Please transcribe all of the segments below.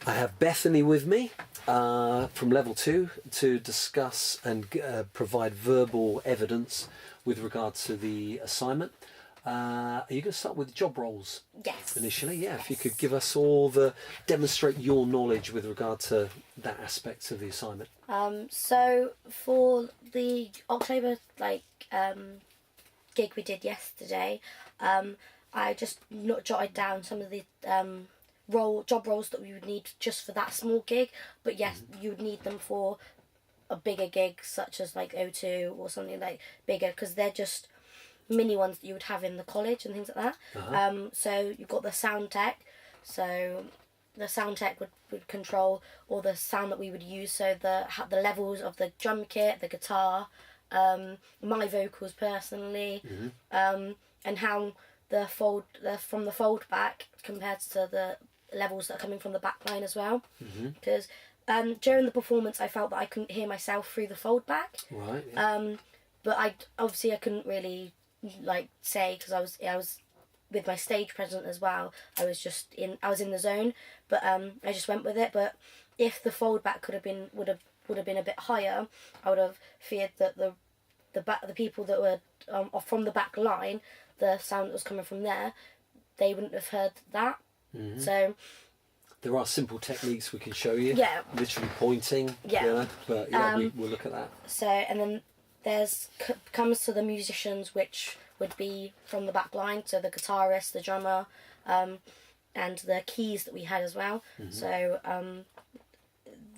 I have Bethany with me from Level 2 to discuss and provide verbal evidence with regard to the assignment. Are you going to start with job roles? Yes. Initially, yeah. Yes. If you could give us demonstrate your knowledge with regard to that aspect of the assignment. So for the October gig we did yesterday, I just jotted down some of the job roles that we would need just for that small gig. But yes, you would need them for a bigger gig, such as like O2 or something like bigger, because they're just mini ones that you would have in the college and things like that. So you've got the sound tech. So the sound tech would control all the sound that we would use. So the levels of the drum kit, the guitar, my vocals personally, and how from the fold back compared to the levels that are coming from the back line as well. Because during the performance, I felt that I couldn't hear myself through the fold back. Right. Yeah. But I couldn't really say, because I was with my stage presence as well. I was in the zone, but I just went with it. But if the fold back would have been a bit higher, I would have feared that the people that were from the back line, the sound that was coming from there, they wouldn't have heard that. So there are simple techniques we can show you. Yeah. Literally pointing. Yeah. But yeah, we'll look at that. So, and then comes to the musicians, which would be from the back line, so the guitarist, the drummer, and the keys that we had as well. So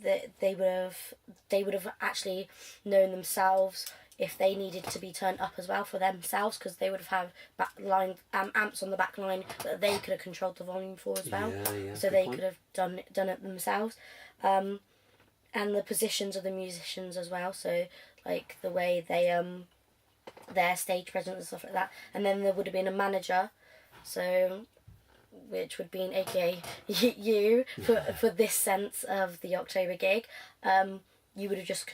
they would have actually known themselves if they needed to be turned up as well for themselves, because they would have back line amps on the back line that they could have controlled the volume for as well. Yeah, so they could have done it themselves. And the positions of the musicians as well, so like the way they their stage presence and stuff like that. And then there would have been a manager, so which would be an AKA you for this sense of the October gig. You would have just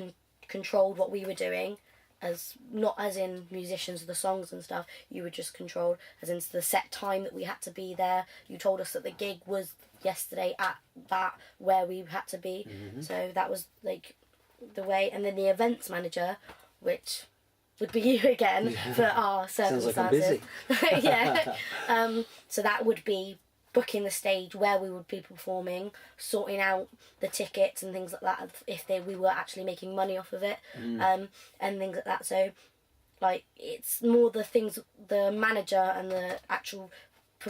controlled what we were doing, as not as in musicians of the songs and stuff. You would just control as in the set time that we had to be there. You told us that the gig was yesterday at that where we had to be. So that was like the way. And then the events manager, which would be you again for our circumstances. Sounds like I'm busy. Yeah. So that would be booking the stage where we would be performing, sorting out the tickets and things like that, if we were actually making money off of it, and things like that. So like it's more the things the manager and the actual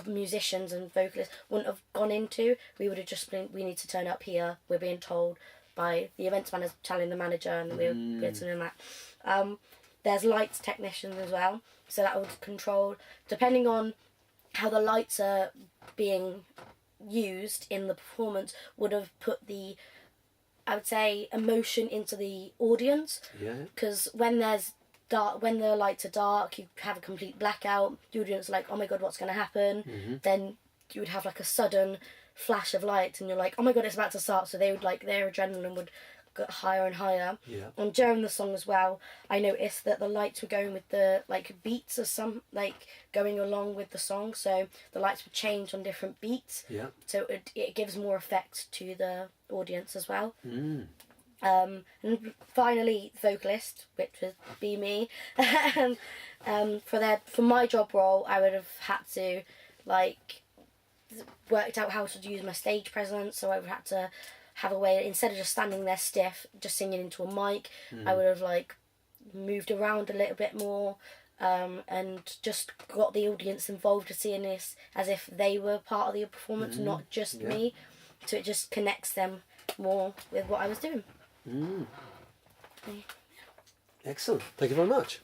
musicians and vocalists wouldn't have gone into. We would have just been, we need to turn up here, we're being told by the events manager telling the manager, and we're doing that. There's lights technicians as well, so that would control, depending on how the lights are being used in the performance, would have put the, I would say, emotion into the audience. Yeah. Because when the lights are dark, you have a complete blackout. The audience are like, oh my god, what's going to happen? Then you would have like a sudden flash of light, and you're like, oh my god, it's about to start. So they would like, their adrenaline would get higher and higher. Yeah. And during the song as well, I noticed that the lights were going with the like beats of some, like going along with the song, so the lights would change on different beats. Yeah. So it gives more effect to the audience as well. And finally, vocalist, which would be me. For my job role, I would have had to like worked out how to use my stage presence. So I would have to have a way, instead of just standing there stiff, just singing into a mic, I would have like moved around a little bit more, and just got the audience involved to seeing this as if they were part of the performance, not just me. So it just connects them more with what I was doing. Excellent. Thank you very much.